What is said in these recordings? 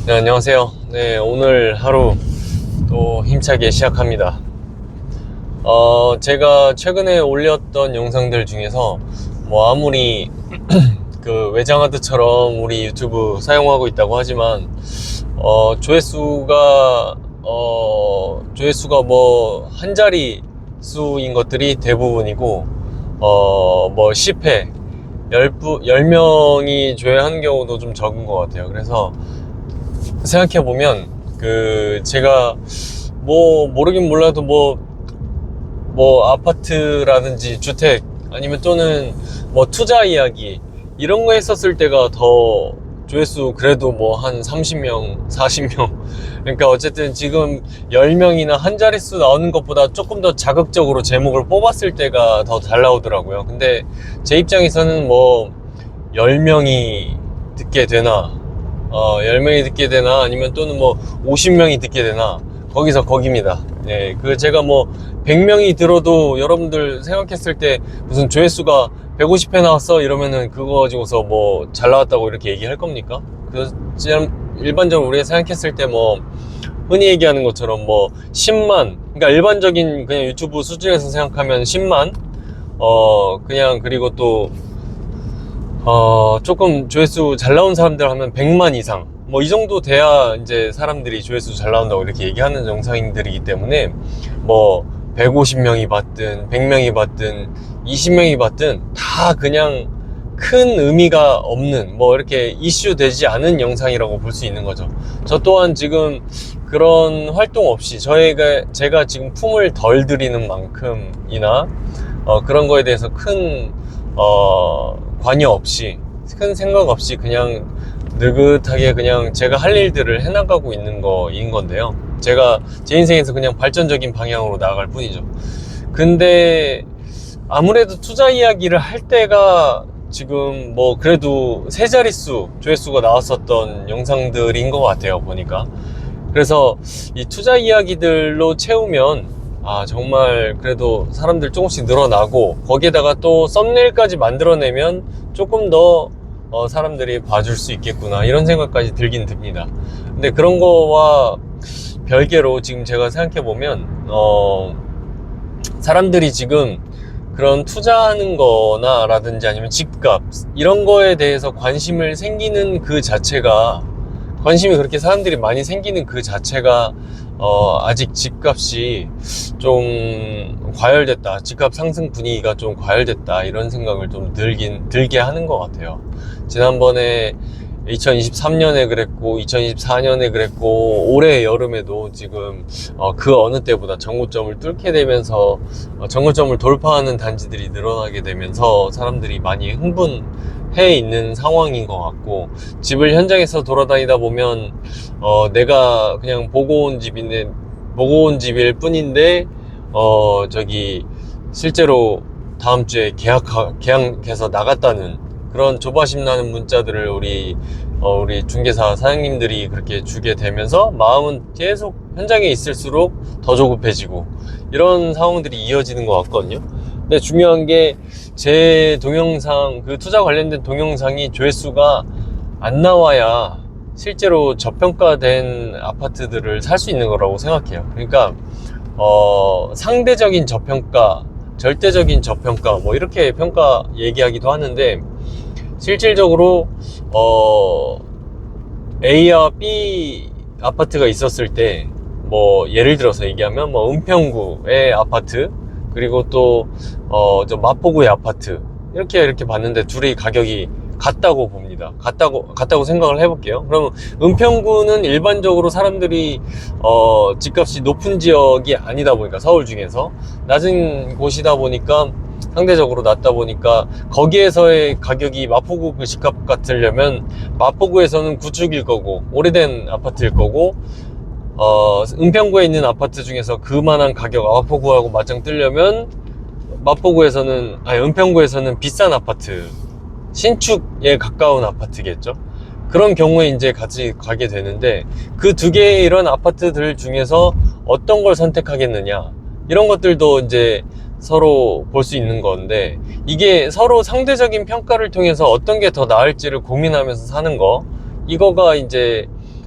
네, 안녕하세요. 네, 오늘 하루 또 힘차게 시작합니다. 제가 최근에 올렸던 영상들 중에서 뭐 아무리 그 외장하드처럼 우리 유튜브 사용하고 있다고 하지만 조회수가 뭐 한 자리 수인 것들이 대부분이고 뭐 10회 10명이 조회하는 경우도 좀 적은 것 같아요. 그래서 생각해보면 제가 뭐 모르긴 몰라도 뭐 아파트라든지 주택 아니면 또는 뭐 투자 이야기 이런 거 했었을 때가 더 조회수 그래도 뭐 한 30명 40명 그러니까 어쨌든 지금 10명이나 한 자릿수 나오는 것보다 조금 더 자극적으로 제목을 뽑았을 때가 더 잘 나오더라고요. 근데 제 입장에서는 뭐 10명이 듣게 되나 10명이 듣게 되나 아니면 또는 뭐 50명이 듣게 되나 거기서 거기입니다. 네, 제가 뭐 100명이 들어도 여러분들 생각했을 때 무슨 조회수가 150회 나왔어 이러면은 그거 가지고서 뭐 잘 나왔다고 이렇게 얘기할 겁니까? 일반적으로 우리가 생각했을 때 뭐 흔히 얘기하는 것처럼 뭐 10만 그러니까 일반적인 그냥 유튜브 수준에서 생각하면 10만 그냥 그리고 또 조금 조회수 잘 나온 사람들 하면 100만 이상 뭐 이 정도 돼야 이제 사람들이 조회수 잘 나온다고 이렇게 얘기하는 영상들이기 때문에 뭐 150명이 봤든 100명이 봤든 20명이 봤든 다 그냥 큰 의미가 없는 뭐 이렇게 이슈 되지 않은 영상이라고 볼 수 있는 거죠. 저 또한 지금 그런 활동 없이 제가 지금 품을 덜 들이는 만큼이나 그런 거에 대해서 큰 관여 없이 큰 생각 없이 그냥 느긋하게 그냥 제가 할 일들을 해나가고 있는 거인 건데요. 제가 제 인생에서 그냥 발전적인 방향으로 나아갈 뿐이죠. 근데 아무래도 투자 이야기를 할 때가 지금 뭐 그래도 세 자릿수 조회수가 나왔었던 영상들인 것 같아요, 보니까. 그래서 이 투자 이야기들로 채우면 정말 그래도 사람들 조금씩 늘어나고 거기에다가 또 썸네일까지 만들어내면 조금 더 사람들이 봐줄 수 있겠구나 이런 생각까지 들긴 듭니다. 근데 그런 거와 별개로 지금 제가 생각해보면 사람들이 지금 그런 투자하는 거나 라든지 아니면 집값 이런 거에 대해서 관심이 그렇게 사람들이 많이 생기는 그 자체가 아직 집값이 좀 과열됐다, 집값 상승 분위기가 좀 과열됐다 이런 생각을 좀 들게 하는 것 같아요. 지난번에 2023년에 그랬고 2024년에 그랬고 올해 여름에도 지금 그 어느 때보다 정고점을 뚫게 되면서 정고점을 돌파하는 단지들이 늘어나게 되면서 사람들이 많이 흥분해 있는 상황인 것 같고, 집을 현장에서 돌아다니다 보면 내가 그냥 보고 온 집일 뿐인데 실제로 다음 주에 계약해서 나갔다는 그런 조바심 나는 문자들을 우리 중개사 사장님들이 그렇게 주게 되면서 마음은 계속 현장에 있을수록 더 조급해지고 이런 상황들이 이어지는 것 같거든요. 근데 중요한 게 제 동영상, 그 투자 관련된 동영상이 조회수가 안 나와야 실제로 저평가된 아파트들을 살 수 있는 거라고 생각해요. 그러니까 상대적인 저평가, 절대적인 저평가 뭐 이렇게 평가 얘기하기도 하는데, 실질적으로 A와 B 아파트가 있었을 때 뭐 예를 들어서 얘기하면 뭐 은평구의 아파트 그리고 또 저 마포구의 아파트 이렇게 봤는데 둘이 가격이 같다고 봅니다. 같다고 생각을 해볼게요. 그러면 은평구는 일반적으로 사람들이 집값이 높은 지역이 아니다 보니까 서울 중에서 낮은 곳이다 보니까 상대적으로 낮다 보니까 거기에서의 가격이 마포구 그 집값 같으려면 마포구에서는 구축일 거고 오래된 아파트일 거고, 은평구에 있는 아파트 중에서 그만한 가격 마포구하고 맞짱 뜨려면 은평구에서는 비싼 아파트, 신축에 가까운 아파트겠죠. 그런 경우에 이제 같이 가게 되는데, 그 두 개의 이런 아파트들 중에서 어떤 걸 선택하겠느냐 이런 것들도 이제 서로 볼 수 있는 건데, 이게 서로 상대적인 평가를 통해서 어떤 게 더 나을지를 고민하면서 사는 거, 이거가 이제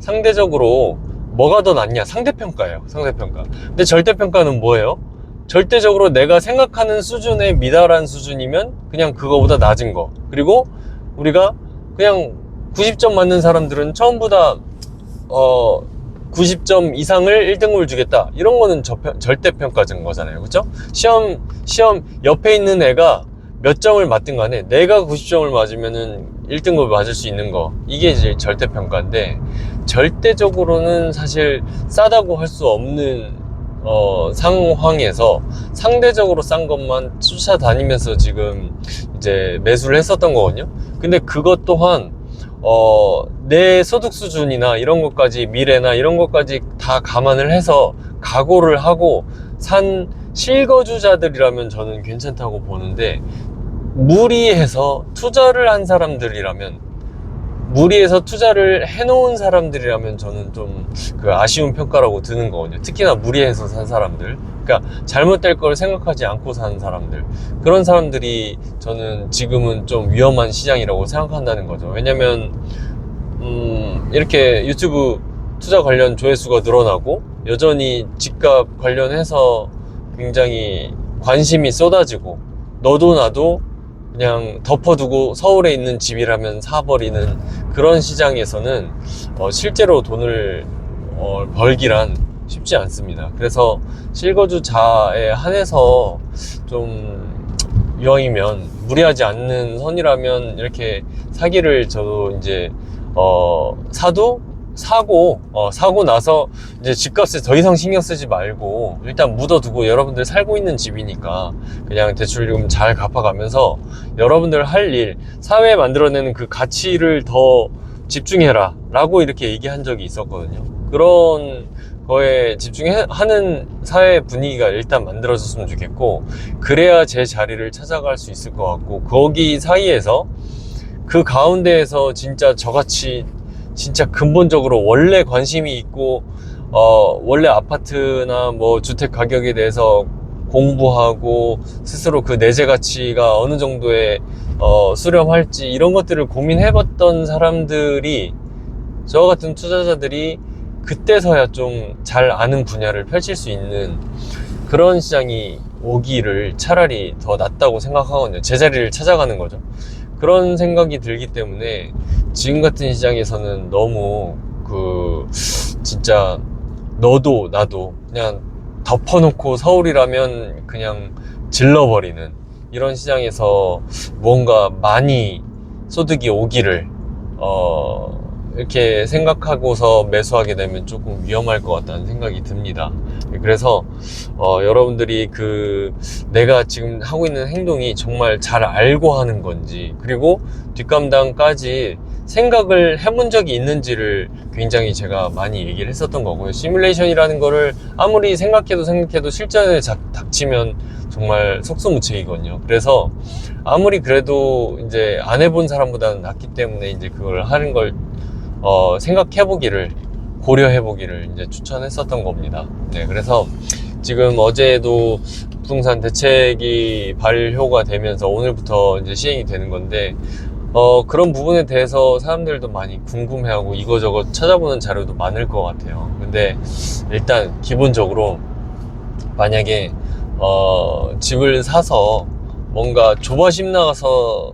상대적으로 뭐가 더 낫냐? 상대평가예요. 상대평가. 근데 절대평가는 뭐예요? 절대적으로 내가 생각하는 수준에 미달한 수준이면 그냥 그거보다 낮은 거. 그리고 우리가 그냥 90점 맞는 사람들은 처음보다 90점 이상을 1등급을 주겠다. 이런 거는 절대평가인 거잖아요. 그죠? 시험 옆에 있는 애가 몇 점을 맞든 간에 내가 90점을 맞으면은 1등급을 맞을 수 있는 거. 이게 이제 절대평가인데, 절대적으로는 사실 싸다고 할 수 없는 상황에서 상대적으로 싼 것만 쫓아다니면서 지금 이제 매수를 했었던 거거든요. 근데 그것 또한 내 소득 수준이나 이런 것까지, 미래나 이런 것까지 다 감안을 해서 각오를 하고 산 실거주자들이라면 저는 괜찮다고 보는데, 무리해서 투자를 한 사람들이라면, 무리해서 투자를 해놓은 사람들이라면 저는 좀 그 아쉬운 평가라고 드는 거거든요. 특히나 무리해서 산 사람들, 그러니까 잘못될 걸 생각하지 않고 사는 사람들, 그런 사람들이 저는 지금은 좀 위험한 시장이라고 생각한다는 거죠. 왜냐면 이렇게 유튜브 투자 관련 조회수가 늘어나고 여전히 집값 관련해서 굉장히 관심이 쏟아지고, 너도 나도 그냥 덮어두고 서울에 있는 집이라면 사버리는 그런 시장에서는 실제로 돈을 벌기란 쉽지 않습니다. 그래서 실거주자에 한해서 좀 이왕이면 무리하지 않는 선이라면 이렇게 사기를 저도 이제 사고 나서 이제 집값에 더 이상 신경 쓰지 말고 일단 묻어두고, 여러분들 살고 있는 집이니까 그냥 대출금 잘 갚아가면서 여러분들 할 일, 사회에 만들어내는 그 가치를 더 집중해라 라고 이렇게 얘기한 적이 있었거든요. 그런 거에 집중하는 사회 분위기가 일단 만들어졌으면 좋겠고, 그래야 제 자리를 찾아갈 수 있을 것 같고, 거기 사이에서 그 가운데에서 진짜 저같이 진짜 근본적으로 원래 관심이 있고 원래 아파트나 뭐 주택 가격에 대해서 공부하고 스스로 그 내재 가치가 어느 정도의 수렴할지 이런 것들을 고민해봤던 사람들이, 저 같은 투자자들이 그때서야 좀 잘 아는 분야를 펼칠 수 있는 그런 시장이 오기를 차라리 더 낫다고 생각하거든요. 제 자리를 찾아가는 거죠. 그런 생각이 들기 때문에 지금 같은 시장에서는 너무 진짜 너도 나도 그냥 덮어놓고 서울이라면 그냥 질러버리는 이런 시장에서 뭔가 많이 소득이 오기를 이렇게 생각하고서 매수하게 되면 조금 위험할 것 같다는 생각이 듭니다. 그래서 여러분들이 내가 지금 하고 있는 행동이 정말 잘 알고 하는 건지, 그리고 뒷감당까지 생각을 해본 적이 있는지를 굉장히 제가 많이 얘기를 했었던 거고요. 시뮬레이션이라는 거를 아무리 생각해도 실전에 닥치면 정말 속수무책이거든요. 그래서 아무리 그래도 이제 안 해본 사람보다는 낫기 때문에 이제 그걸 하는 걸 생각해보기를, 고려해보기를 이제 추천했었던 겁니다. 네, 그래서 지금 어제도 부동산 대책이 발효가 되면서 오늘부터 이제 시행이 되는 건데, 그런 부분에 대해서 사람들도 많이 궁금해하고 이거저거 찾아보는 자료도 많을 것 같아요. 근데 일단 기본적으로 만약에 집을 사서 뭔가 조바심 나가서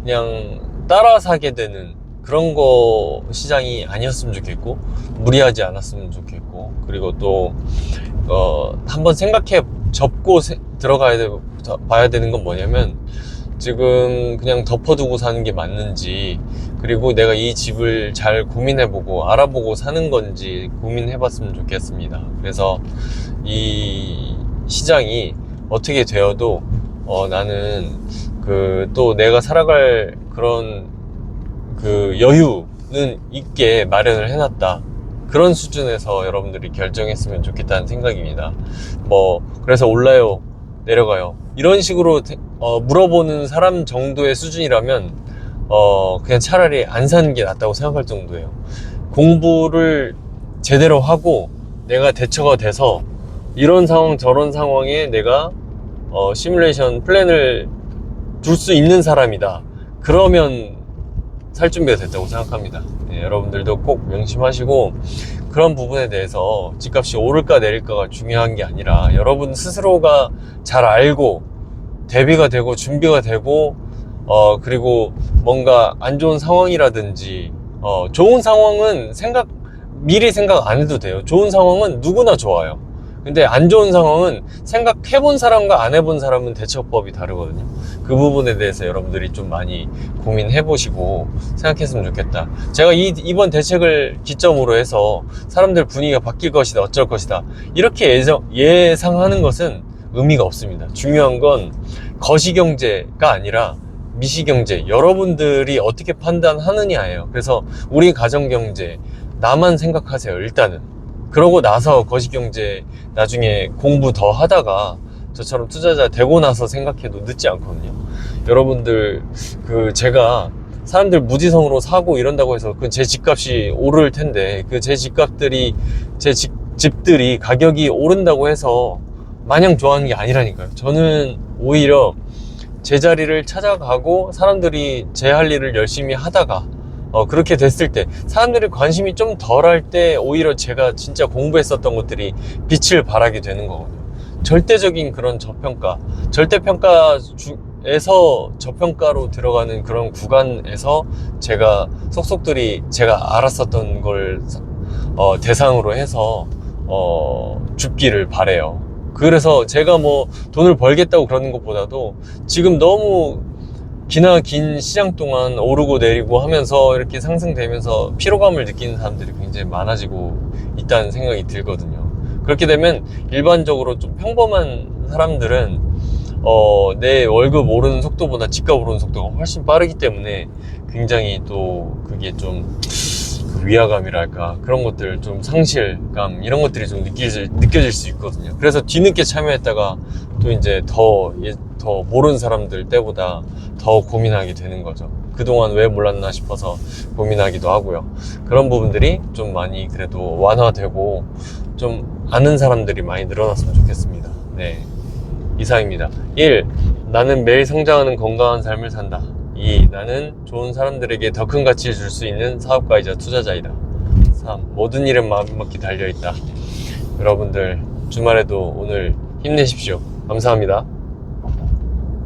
그냥 따라 사게 되는 그런 거 시장이 아니었으면 좋겠고, 무리하지 않았으면 좋겠고, 그리고 또 한번 접고 봐야 되는 건 뭐냐면, 지금 그냥 덮어두고 사는 게 맞는지, 그리고 내가 이 집을 잘 고민해보고 알아보고 사는 건지 고민해봤으면 좋겠습니다. 그래서 이 시장이 어떻게 되어도 나는 또 내가 살아갈 그런 여유는 있게 마련을 해놨다, 그런 수준에서 여러분들이 결정했으면 좋겠다는 생각입니다. 그래서 올라요 내려가요 이런 식으로 물어보는 사람 정도의 수준이라면 그냥 차라리 안 사는 게 낫다고 생각할 정도예요. 공부를 제대로 하고 내가 대처가 돼서 이런 상황 저런 상황에 내가 시뮬레이션 플랜을 둘 수 있는 사람이다, 그러면 살 준비가 됐다고 생각합니다. 네, 여러분들도 꼭 명심하시고, 그런 부분에 대해서 집값이 오를까 내릴까가 중요한 게 아니라 여러분 스스로가 잘 알고 대비가 되고 준비가 되고 그리고 뭔가 안 좋은 상황이라든지 좋은 상황은 미리 생각 안 해도 돼요. 좋은 상황은 누구나 좋아요. 근데 안 좋은 상황은 생각해본 사람과 안 해본 사람은 대처법이 다르거든요. 그 부분에 대해서 여러분들이 좀 많이 고민해보시고 생각했으면 좋겠다. 제가 이번 대책을 기점으로 해서 사람들 분위기가 바뀔 것이다, 어쩔 것이다, 이렇게 예상하는 것은 의미가 없습니다. 중요한 건 거시경제가 아니라 미시경제, 여러분들이 어떻게 판단하느냐예요. 그래서 우리 가정경제, 나만 생각하세요, 일단은. 그러고 나서 거시경제 나중에 공부 더 하다가 저처럼 투자자 되고 나서 생각해도 늦지 않거든요. 여러분들 제가 사람들 무지성으로 사고 이런다고 해서 그 제 집값이 오를 텐데, 그 제 집값들이 제 집들이 가격이 오른다고 해서 마냥 좋아하는 게 아니라니까요. 저는 오히려 제 자리를 찾아가고 사람들이 제 할 일을 열심히 하다가 그렇게 됐을 때, 사람들이 관심이 좀 덜할 때 오히려 제가 진짜 공부했었던 것들이 빛을 발하게 되는 거거든요. 절대적인 그런 저평가, 절대평가에서 저평가로 들어가는 그런 구간에서 제가 속속들이 제가 알았었던 걸 대상으로 해서 죽기를 바래요. 그래서 제가 뭐 돈을 벌겠다고 그러는 것보다도 지금 너무 긴 시장 동안 오르고 내리고 하면서 이렇게 상승되면서 피로감을 느끼는 사람들이 굉장히 많아지고 있다는 생각이 들거든요. 그렇게 되면 일반적으로 좀 평범한 사람들은 내 월급 오르는 속도보다 집값 오르는 속도가 훨씬 빠르기 때문에 굉장히 또 그게 좀 위화감이랄까, 그런 것들, 좀 상실감, 이런 것들이 좀 느껴질 수 있거든요. 그래서 뒤늦게 참여했다가 또 이제 더 모르는 사람들 때보다 더 고민하게 되는 거죠. 그동안 왜 몰랐나 싶어서 고민하기도 하고요. 그런 부분들이 좀 많이 그래도 완화되고 좀 아는 사람들이 많이 늘어났으면 좋겠습니다. 네, 이상입니다. 1. 나는 매일 성장하는 건강한 삶을 산다. 2. 나는 좋은 사람들에게 더 큰 가치를 줄 수 있는 사업가이자 투자자이다. 3. 모든 일은 마음먹기 달려있다. 여러분들 주말에도 오늘 힘내십시오. 감사합니다.